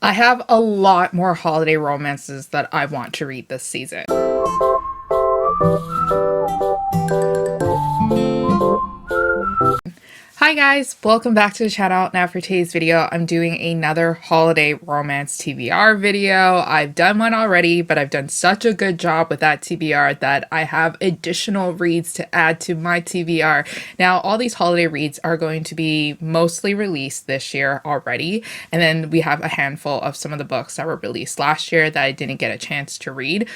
I have a lot more holiday romances that I want to read this season. Hi guys, welcome back to the channel. Now for today's video, I'm doing another holiday romance TBR video. I've done one already, but I've done such a good job with that TBR that I have additional reads to add to my TBR. Now, all these holiday reads are going to be mostly released this year already, and then we have a handful of some of the books that were released last year that I didn't get a chance to read.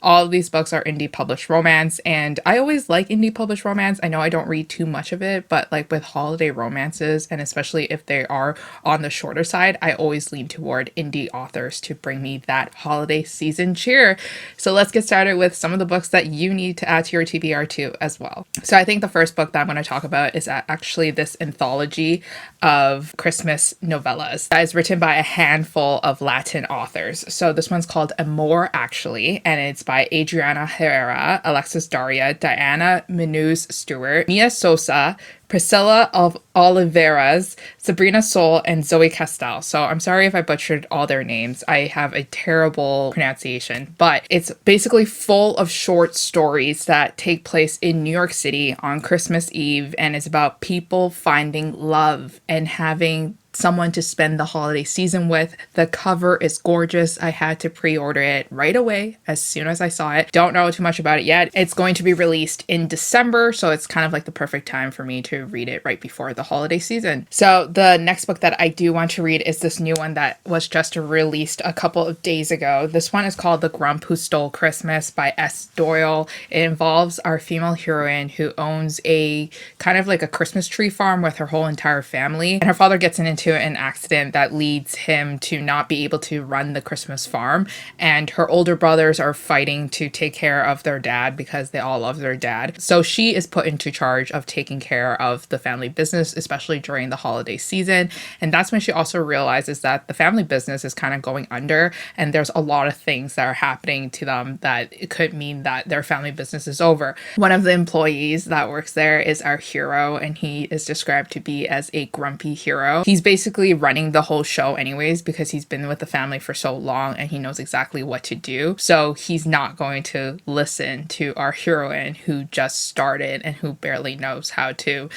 All of these books are indie published romance, and I always like indie published romance. I know I don't read too much of it, but like with holiday romances, and especially if they are on the shorter side, I always lean toward indie authors to bring me that holiday season cheer. So let's get started with some of the books that you need to add to your TBR too as well. So I think the first book that I'm going to talk about is actually this anthology of Christmas novellas that is written by a handful of Latin authors. So this one's called Amor Actually, and it's by Adriana Herrera, Alexis Daria, Diana Menuz Stewart, Mia Sosa, Priscilla of Oliveras, Sabrina Sol, and Zoe Castel. So I'm sorry if I butchered all their names. I have a terrible pronunciation, but it's basically full of short stories that take place in New York City on Christmas Eve, and it's about people finding love and having someone to spend the holiday season with. The cover is gorgeous. I had to pre-order it right away as soon as I saw it. Don't know too much about it yet. It's going to be released in December, so it's kind of like the perfect time for me to read it right before the holiday season. So the next book that I do want to read is this new one that was just released a couple of days ago. This one is called The Grump Who Stole Christmas by S. Doyle. It involves our female heroine who owns a kind of like a Christmas tree farm with her whole entire family, and her father gets into an accident that leads him to not be able to run the Christmas farm, and her older brothers are fighting to take care of their dad because they all love their dad. So she is put into charge of taking care of the family business, especially during the holiday season, and that's when she also realizes that the family business is kind of going under, and there's a lot of things that are happening to them that it could mean that their family business is over. One of the employees that works there is our hero, and he is described to be as a grumpy hero. He's basically running the whole show anyways because he's been with the family for so long and he knows exactly what to do. So he's not going to listen to our heroine who just started and who barely knows how to,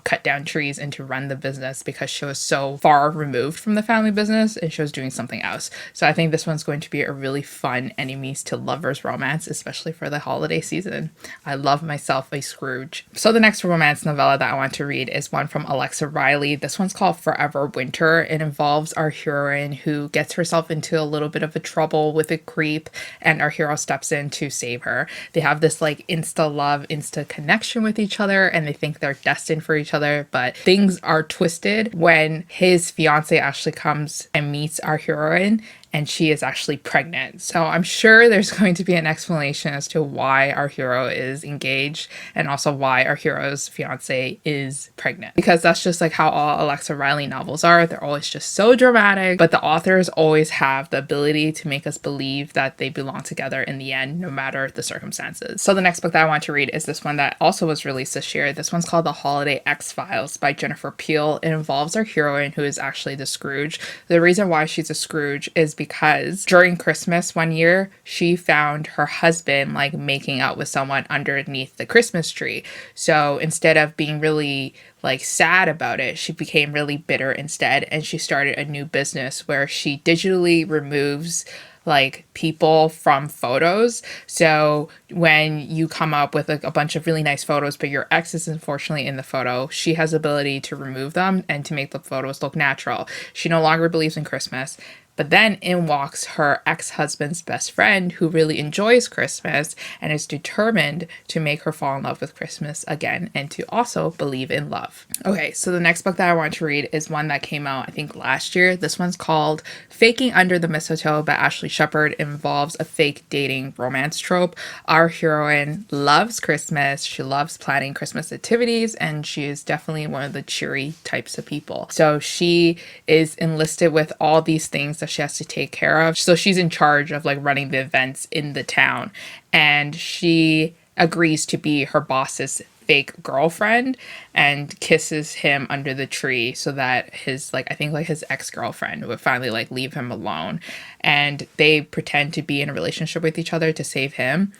cut down trees and to run the business because she was so far removed from the family business and she was doing something else. So I think this one's going to be a really fun enemies to lovers romance, especially for the holiday season. I love myself a Scrooge. So the next romance novella that I want to read is one from Alexa Riley. This one's called Forever Winter. It involves our heroine who gets herself into a little bit of a trouble with a creep, and our hero steps in to save her. They have this like insta love, insta connection with each other, and they think they're destined for each other, but things are twisted when his fiance actually comes and meets our heroine, and she is actually pregnant. So I'm sure there's going to be an explanation as to why our hero is engaged and also why our hero's fiance is pregnant. Because that's just like how all Alexa Riley novels are. They're always just so dramatic, but the authors always have the ability to make us believe that they belong together in the end, no matter the circumstances. So the next book that I want to read is this one that also was released this year. This one's called The Holiday X-Files by Jennifer Peel. It involves our heroine who is actually the Scrooge. The reason why she's a Scrooge is because during Christmas one year, she found her husband like making out with someone underneath the Christmas tree. So instead of being really like sad about it, she became really bitter instead, and she started a new business where she digitally removes like people from photos. So when you come up with like a bunch of really nice photos, but your ex is unfortunately in the photo, she has the ability to remove them and to make the photos look natural. She no longer believes in Christmas. But then in walks her ex-husband's best friend who really enjoys Christmas and is determined to make her fall in love with Christmas again and to also believe in love. Okay, so the next book that I want to read is one that came out, I think, last year. This one's called Faking Under the Mistletoe by Ashley Shepard. It involves a fake dating romance trope. Our heroine loves Christmas. She loves planning Christmas activities, and she is definitely one of the cheery types of people. So she is enlisted with all these things that she has to take care of. So she's in charge of like running the events in the town, and she agrees to be her boss's fake girlfriend and kisses him under the tree so that his like I think like his ex-girlfriend would finally like leave him alone, and they pretend to be in a relationship with each other to save him.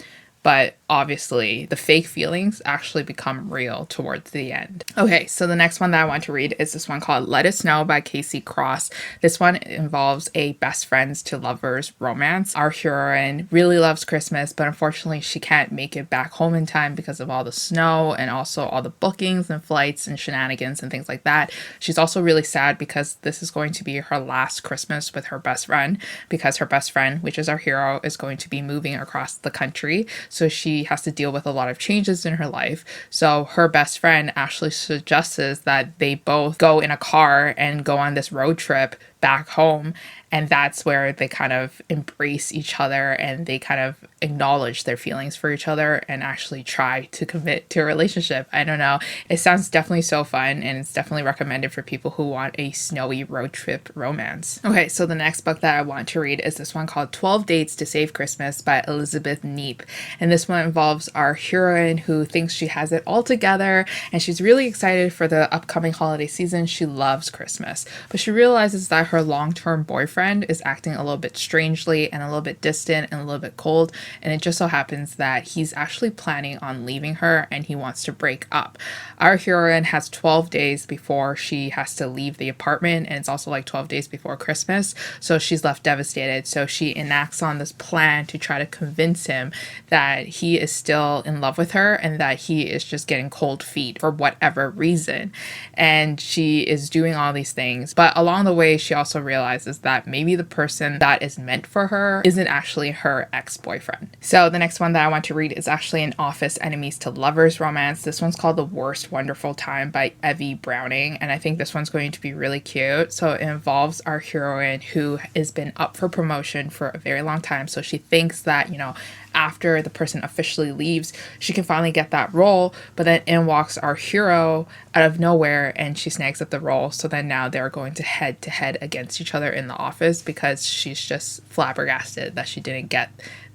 But obviously, the fake feelings actually become real towards the end. Okay, so the next one that I want to read is this one called Let Us Know by Casey Cross. This one involves a best friends to lovers romance. Our heroine really loves Christmas, but unfortunately, she can't make it back home in time because of all the snow and also all the bookings and flights and shenanigans and things like that. She's also really sad because this is going to be her last Christmas with her best friend, because her best friend, which is our hero, is going to be moving across the country. So she has to deal with a lot of changes in her life. So her best friend actually suggests that they both go in a car and go on this road trip back home. And that's where they kind of embrace each other and they kind of acknowledge their feelings for each other and actually try to commit to a relationship. I don't know. It sounds definitely so fun, and it's definitely recommended for people who want a snowy road trip romance. Okay, so the next book that I want to read is this one called 12 Dates to Save Christmas by Elizabeth Neep. And this one involves our heroine who thinks she has it all together and she's really excited for the upcoming holiday season. She loves Christmas, but she realizes that her long-term boyfriend is acting a little bit strangely and a little bit distant and a little bit cold, and it just so happens that he's actually planning on leaving her and he wants to break up. Our heroine has 12 days before she has to leave the apartment, and it's also like 12 days before Christmas, so she's left devastated. So she enacts on this plan to try to convince him that he is still in love with her and that he is just getting cold feet for whatever reason. And she is doing all these things, but along the way she also realizes that maybe the person that is meant for her isn't actually her ex-boyfriend. So the next one that I want to read is actually an office enemies to lovers romance. This one's called The Worst Wonderful Time by Evie Browning, and I think this one's going to be really cute. So it involves our heroine who has been up for promotion for a very long time. So she thinks that, you know, after the person officially leaves, she can finally get that role, but then in walks our hero out of nowhere and she snags up the role. So then now they're going to head against each other in the office because she's just flabbergasted that she didn't get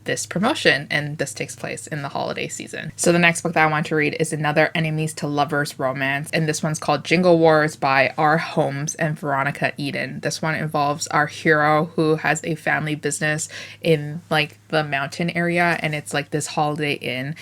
this promotion, and this takes place in the holiday season. So the next book that I want to read is another enemies to lovers romance, and this one's called Jingle Wars by R. Holmes and Veronica Eden. This one involves our hero who has a family business in like the mountain area, and it's like this Holiday Inn.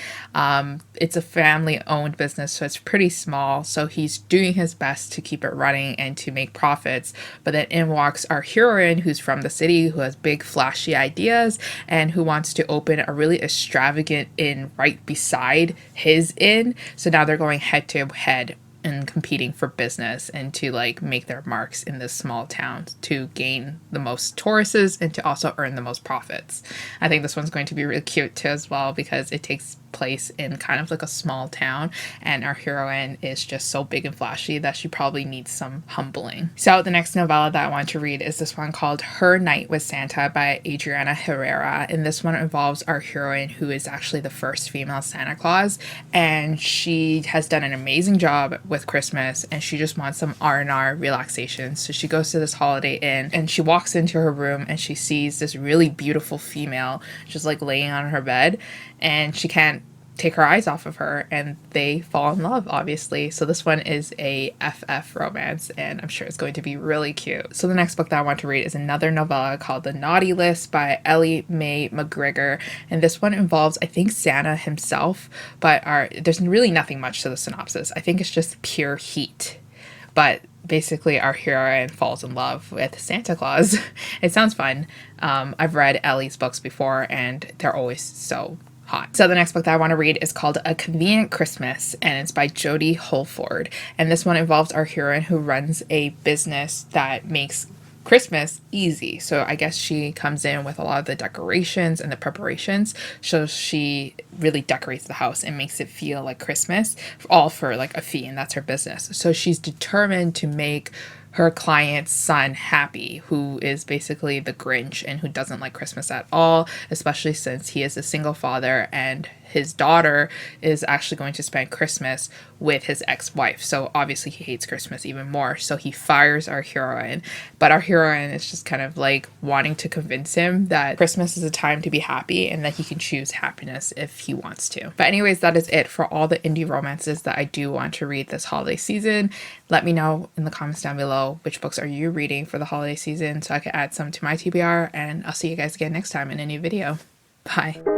It's a family owned business, so it's pretty small, so he's doing his best to keep it running and to make profits. But then in walks our heroine who's from the city, who has big flashy ideas and who wants to open a really extravagant inn right beside his inn. So now they're going head to head and competing for business and to like make their marks in this small town to gain the most tourists and to also earn the most profits. I think this one's going to be really cute too as well, because it takes place in kind of like a small town and our heroine is just so big and flashy that she probably needs some humbling. So the next novella that I want to read is this one called Her Night with Santa by Adriana Herrera, and this one involves our heroine who is actually the first female Santa Claus, and she has done an amazing job with Christmas and she just wants some R&R relaxation. So she goes to this Holiday Inn and she walks into her room and she sees this really beautiful female just like laying on her bed, and she can't take her eyes off of her and they fall in love, obviously. So this one is a FF romance and I'm sure it's going to be really cute. So the next book that I want to read is another novella called The Naughty List by Ellie Mae McGregor, and this one involves I think Santa himself, but there's really nothing much to the synopsis. I think it's just pure heat, but basically our heroine falls in love with Santa Claus. It sounds fun. I've read Ellie's books before and they're always so hot. So the next book that I want to read is called A Convenient Christmas, and it's by Jodie Holford. And this one involves our heroine who runs a business that makes Christmas easy. So I guess she comes in with a lot of the decorations and the preparations. So she really decorates the house and makes it feel like Christmas, all for like a fee, and that's her business. So she's determined to make her client's son Happy, who is basically the Grinch and who doesn't like Christmas at all, especially since he is a single father and his daughter is actually going to spend Christmas with his ex-wife. So obviously he hates Christmas even more. So he fires our heroine. But our heroine is just kind of like wanting to convince him that Christmas is a time to be happy and that he can choose happiness if he wants to. But anyways, that is it for all the indie romances that I do want to read this holiday season. Let me know in the comments down below which books are you reading for the holiday season so I can add some to my TBR, and I'll see you guys again next time in a new video. Bye.